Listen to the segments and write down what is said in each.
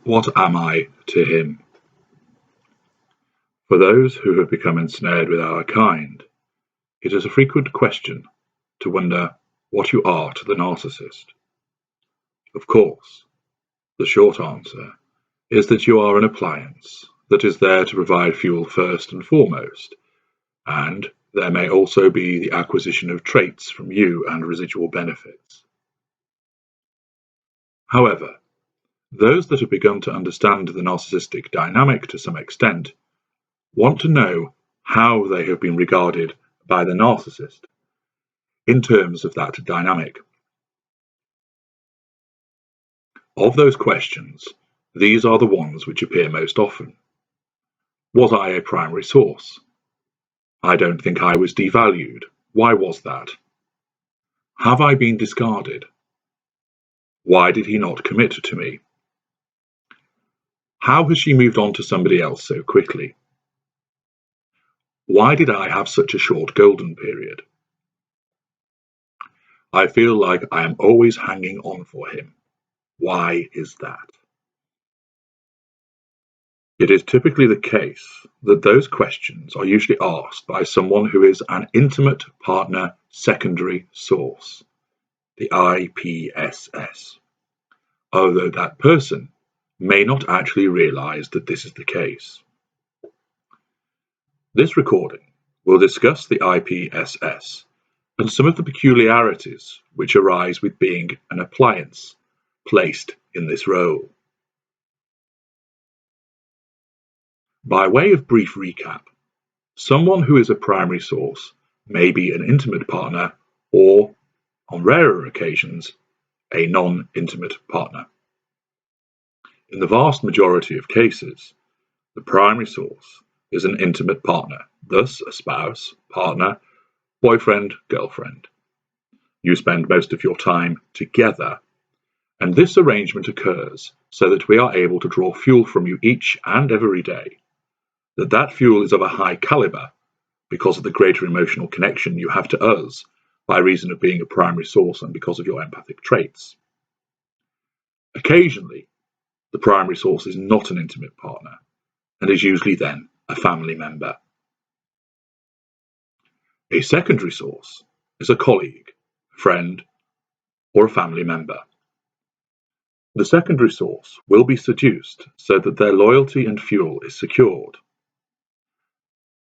What am I to him? For those who have become ensnared with our kind, it is a frequent question to wonder what you are to the narcissist. Of course, the short answer is that you are an appliance that is there to provide fuel first and foremost, and there may also be the acquisition of traits from you and residual benefits. However, those that have begun to understand the narcissistic dynamic to some extent want to know how they have been regarded by the narcissist in terms of that dynamic. Of those questions, these are the ones which appear most often. Was I a primary source? I don't think I was devalued. Why was that? Have I been discarded? Why did he not commit to me? How has she moved on to somebody else so quickly? Why did I have such a short golden period? I feel like I am always hanging on for him. Why is that? It is typically the case that those questions are usually asked by someone who is an intimate partner secondary source, the IPSS, although that person may not actually realize that this is the case. This recording will discuss the IPSS and some of the peculiarities which arise with being an appliance placed in this role. By way of brief recap, someone who is a primary source may be an intimate partner or, on rarer occasions, a non-intimate partner. In the vast majority of cases, the primary source is an intimate partner, thus a spouse, partner, boyfriend, girlfriend. You spend most of your time together, and this arrangement occurs so that we are able to draw fuel from you each and every day. That fuel is of a high caliber because of the greater emotional connection you have to us by reason of being a primary source and because of your empathic traits. Occasionally, the primary source is not an intimate partner and is usually then a family member. A secondary source is a colleague, a friend, or a family member. The secondary source will be seduced so that their loyalty and fuel is secured.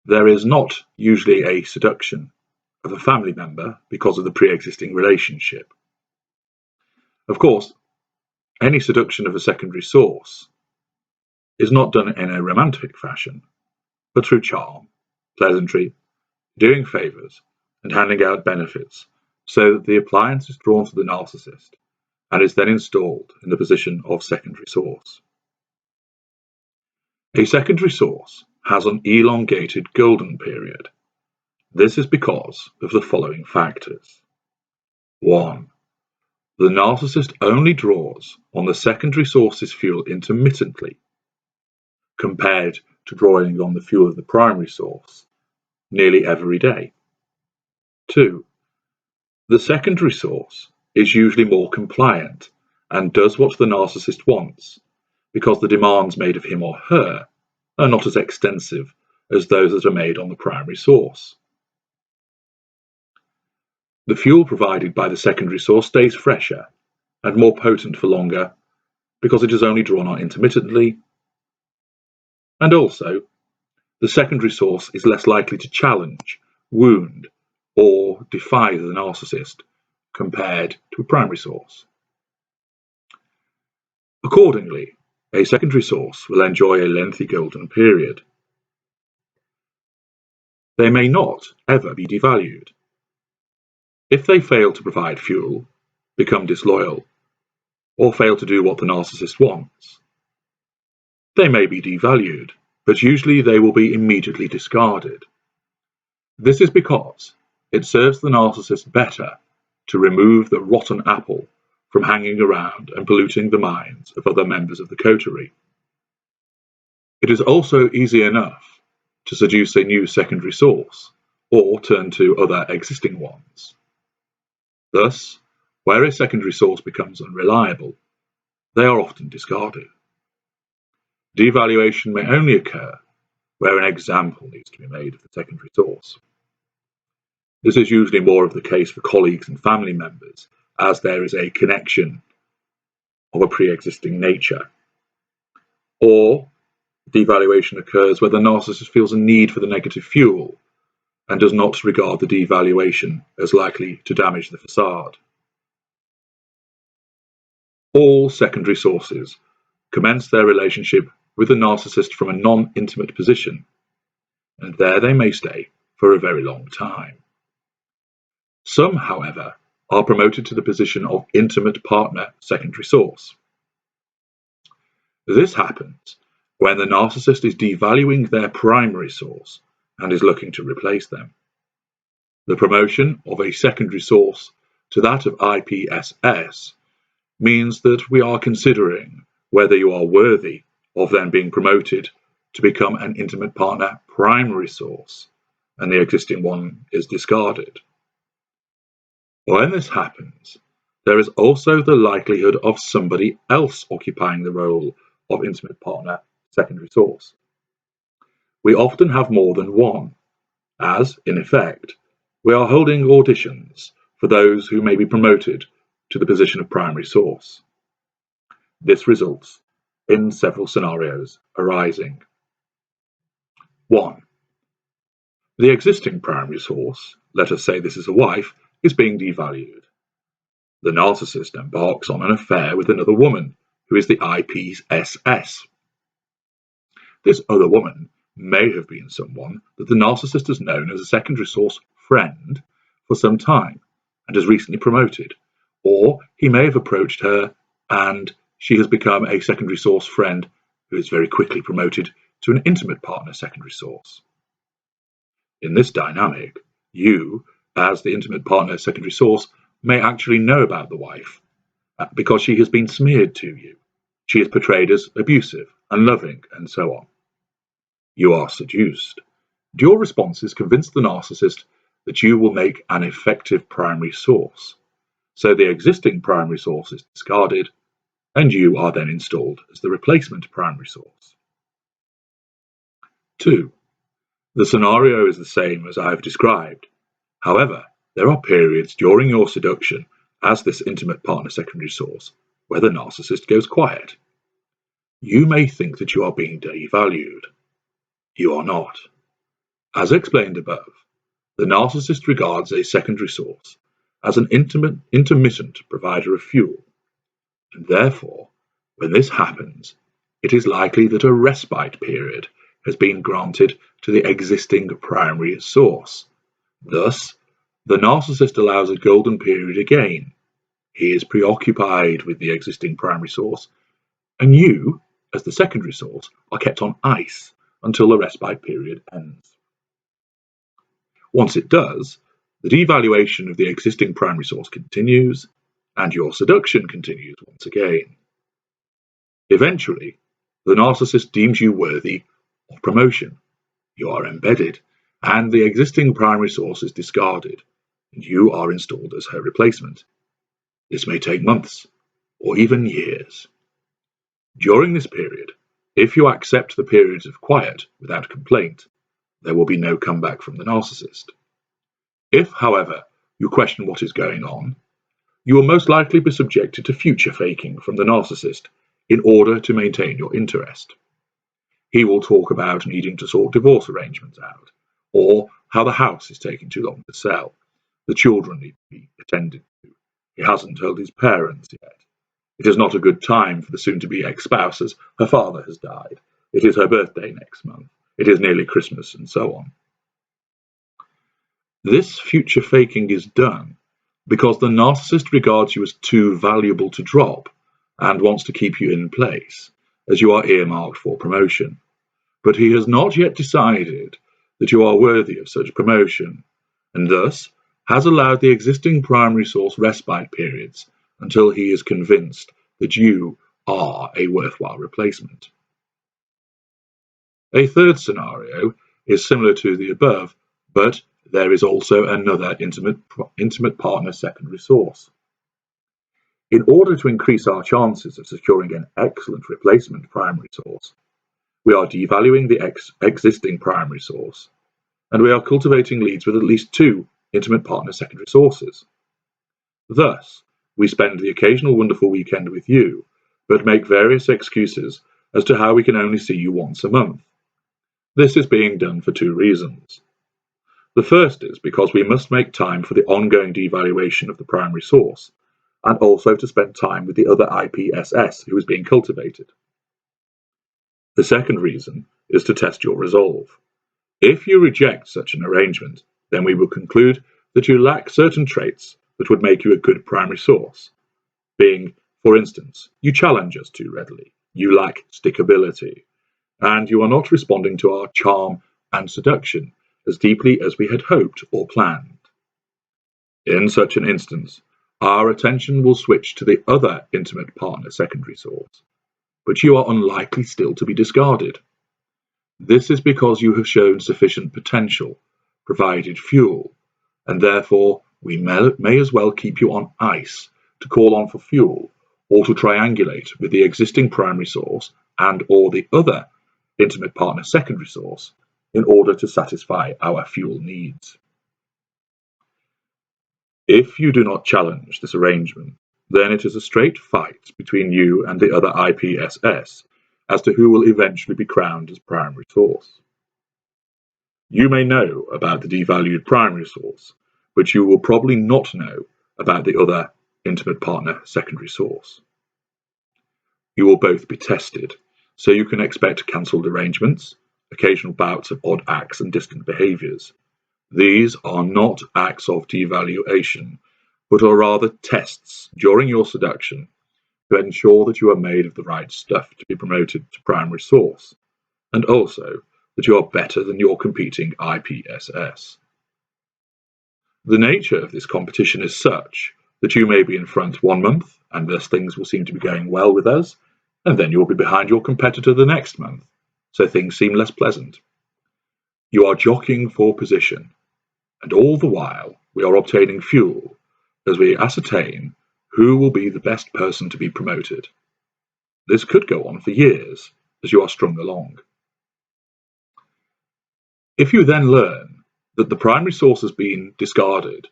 There is not usually a seduction of a family member because of the pre-existing relationship. Of course, any seduction of a secondary source is not done in a romantic fashion, but through charm, pleasantry, doing favours, and handing out benefits, so that the appliance is drawn to the narcissist and is then installed in the position of secondary source. A secondary source has an elongated golden period. This is because of the following factors. 1. The narcissist only draws on the secondary source's fuel intermittently, compared to drawing on the fuel of the primary source nearly every day. 2. The secondary source is usually more compliant and does what the narcissist wants, because the demands made of him or her are not as extensive as those that are made on the primary source. The fuel provided by the secondary source stays fresher and more potent for longer because it is only drawn on intermittently, and also the secondary source is less likely to challenge, wound, or defy the narcissist compared to a primary source. Accordingly, a secondary source will enjoy a lengthy golden period. They may not ever be devalued. If they fail to provide fuel, become disloyal, or fail to do what the narcissist wants, they may be devalued, but usually they will be immediately discarded. This is because it serves the narcissist better to remove the rotten apple from hanging around and polluting the minds of other members of the coterie. It is also easy enough to seduce a new secondary source or turn to other existing ones. Thus, where a secondary source becomes unreliable, they are often discarded. Devaluation may only occur where an example needs to be made of the secondary source. This is usually more of the case for colleagues and family members, as there is a connection of a pre-existing nature. Or devaluation occurs where the narcissist feels a need for the negative fuel and does not regard the devaluation as likely to damage the facade. All secondary sources commence their relationship with the narcissist from a non-intimate position, and there they may stay for a very long time. Some, however, are promoted to the position of intimate partner secondary source. This happens when the narcissist is devaluing their primary source and is looking to replace them. The promotion of a secondary source to that of IPSS means that we are considering whether you are worthy of then being promoted to become an intimate partner primary source, and the existing one is discarded. When this happens, there is also the likelihood of somebody else occupying the role of intimate partner secondary source. We often have more than one, as, in effect, we are holding auditions for those who may be promoted to the position of primary source. This results in several scenarios arising. 1. The existing primary source, let us say this is a wife, is being devalued. The narcissist embarks on an affair with another woman, who is the IPSS. This other woman may have been someone that the narcissist has known as a secondary source friend for some time and has recently promoted, or he may have approached her and she has become a secondary source friend who is very quickly promoted to an intimate partner secondary source. In this dynamic, you, as the intimate partner secondary source, may actually know about the wife because she has been smeared to you. She is portrayed as abusive, unloving, and so on. You are seduced. Your responses convince the narcissist that you will make an effective primary source. So the existing primary source is discarded, and you are then installed as the replacement primary source. 2. The scenario is the same as I have described. However, there are periods during your seduction as this intimate partner secondary source where the narcissist goes quiet. You may think that you are being devalued. You are not. As explained above, the narcissist regards a secondary source as an intermittent provider of fuel, and therefore, when this happens, it is likely that a respite period has been granted to the existing primary source. Thus, the narcissist allows a golden period again. He is preoccupied with the existing primary source, and you, as the secondary source, are kept on ice until the respite period ends. Once it does, the devaluation of the existing primary source continues, and your seduction continues once again. Eventually, the narcissist deems you worthy of promotion. You are embedded, and the existing primary source is discarded, and you are installed as her replacement. This may take months, or even years. During this period, if you accept the periods of quiet without complaint, there will be no comeback from the narcissist. If, however, you question what is going on, you will most likely be subjected to future faking from the narcissist in order to maintain your interest. He will talk about needing to sort divorce arrangements out, or how the house is taking too long to sell, the children need to be attended to. He hasn't told his parents yet. It is not a good time for the soon-to-be ex-spouse as her father has died. It is her birthday next month. It is nearly Christmas, and so on. This future faking is done because the narcissist regards you as too valuable to drop and wants to keep you in place, as you are earmarked for promotion. But he has not yet decided that you are worthy of such promotion, and thus has allowed the existing primary source respite periods until he is convinced that you are a worthwhile replacement. A third scenario is similar to the above, but there is also another intimate partner secondary source. In order to increase our chances of securing an excellent replacement primary source, We are devaluing the existing primary source, and we are cultivating leads with at least 2 intimate partner secondary sources. Thus, we spend the occasional wonderful weekend with you, but make various excuses as to how we can only see you once a month. This is being done for 2 reasons. The first is because we must make time for the ongoing devaluation of the primary source, and also to spend time with the other IPSS who is being cultivated. The second reason is to test your resolve. If you reject such an arrangement, then we will conclude that you lack certain traits that would make you a good primary source, being, for instance, you challenge us too readily, you lack stickability, and you are not responding to our charm and seduction as deeply as we had hoped or planned. In such an instance, our attention will switch to the other intimate partner secondary source, but you are unlikely still to be discarded. This is because you have shown sufficient potential, provided fuel, and therefore we may as well keep you on ice to call on for fuel or to triangulate with the existing primary source and or the other intimate partner secondary source in order to satisfy our fuel needs. If you do not challenge this arrangement, then it is a straight fight between you and the other IPSS as to who will eventually be crowned as primary source. You may know about the devalued primary source, but you will probably not know about the other intimate partner secondary source. You will both be tested, so you can expect cancelled arrangements, occasional bouts of odd acts and distant behaviours. These are not acts of devaluation, but are rather tests during your seduction to ensure that you are made of the right stuff to be promoted to primary source, and also that you are better than your competing IPSS. The nature of this competition is such that you may be in front 1 month, and thus things will seem to be going well with us, and then you will be behind your competitor the next month, so things seem less pleasant. You are jockeying for position, and all the while we are obtaining fuel as we ascertain who will be the best person to be promoted. This could go on for years as you are strung along. If you then learn that the primary source has been discarded,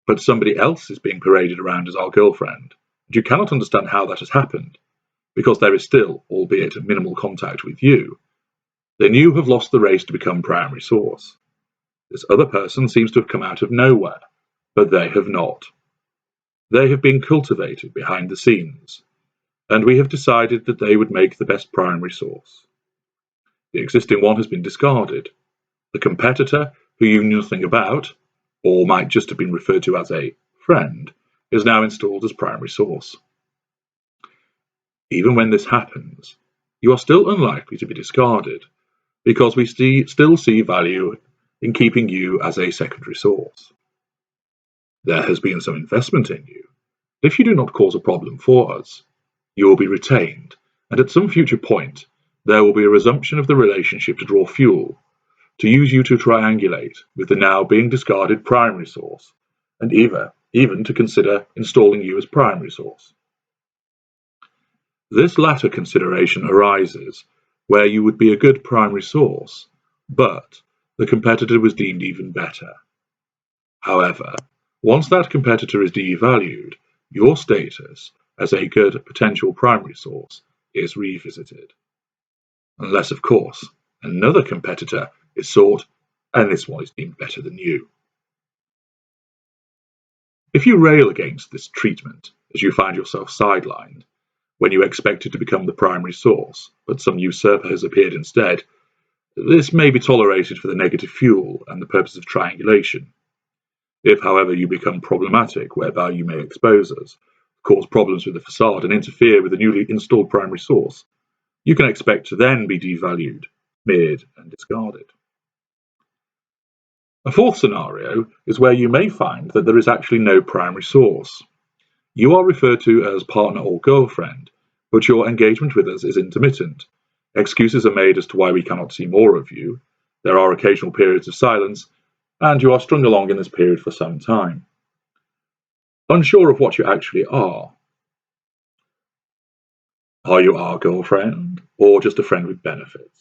but somebody else is being paraded around as our girlfriend, and you cannot understand how that has happened, because there is still, albeit minimal contact with you, then you have lost the race to become primary source. This other person seems to have come out of nowhere, but they have not. They have been cultivated behind the scenes, and we have decided that they would make the best primary source. The existing one has been discarded. The competitor, who you knew nothing about, or might just have been referred to as a friend, is now installed as primary source. Even when this happens, you are still unlikely to be discarded, because we still see value in keeping you as a secondary source. There has been some investment in you. If you do not cause a problem for us, you will be retained, and at some future point, there will be a resumption of the relationship to draw fuel, to use you to triangulate with the now being discarded primary source, and even to consider installing you as primary source. This latter consideration arises where you would be a good primary source, but the competitor was deemed even better. However, once that competitor is devalued, your status as a good potential primary source is revisited. Unless, of course, another competitor is sought, and this one is deemed better than you. If you rail against this treatment as you find yourself sidelined, when you expected to become the primary source, but some usurper has appeared instead, this may be tolerated for the negative fuel and the purpose of triangulation. If, however, you become problematic, whereby you may expose us, cause problems with the facade, and interfere with the newly installed primary source, you can expect to then be devalued, smeared, and discarded. A fourth scenario is where you may find that there is actually no primary source. You are referred to as partner or girlfriend, but your engagement with us is intermittent. Excuses are made as to why we cannot see more of you. There are occasional periods of silence, and you are strung along in this period for some time. Unsure of what you actually are Are you our girlfriend, or just a friend with benefits?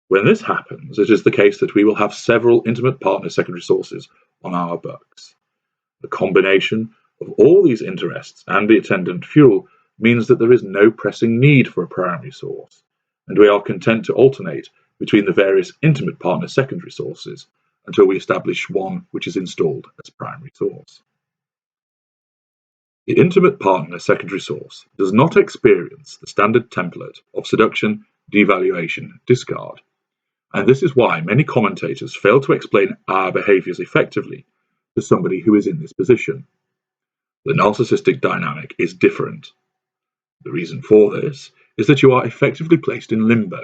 When this happens, it is the case that we will have several intimate partner secondary sources on our books. The combination of all these interests and the attendant fuel means that there is no pressing need for a primary source, and we are content to alternate between the various intimate partner secondary sources until we establish one which is installed as primary source. The intimate partner secondary source does not experience the standard template of seduction, devaluation, discard, and this is why many commentators fail to explain our behaviours effectively to somebody who is in this position. The narcissistic dynamic is different. The reason for this is that you are effectively placed in limbo.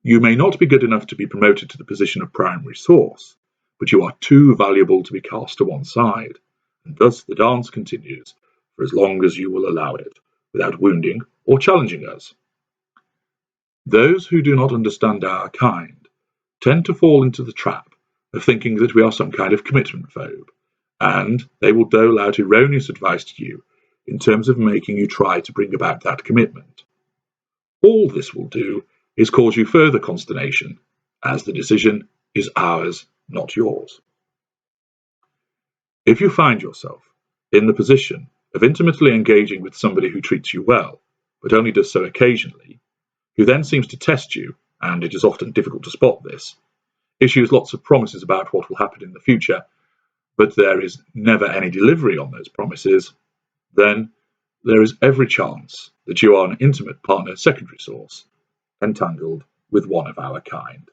You may not be good enough to be promoted to the position of primary source, but you are too valuable to be cast to one side, and thus the dance continues for as long as you will allow it, without wounding or challenging us. Those who do not understand our kind tend to fall into the trap of thinking that we are some kind of commitment phobe, and they will dole out erroneous advice to you in terms of making you try to bring about that commitment. All this will do is cause you further consternation, as the decision is ours, not yours. If you find yourself in the position of intimately engaging with somebody who treats you well, but only does so occasionally, who then seems to test you, and it is often difficult to spot this, issues lots of promises about what will happen in the future, but there is never any delivery on those promises, then there is every chance that you are an intimate partner secondary source, entangled with one of our kind.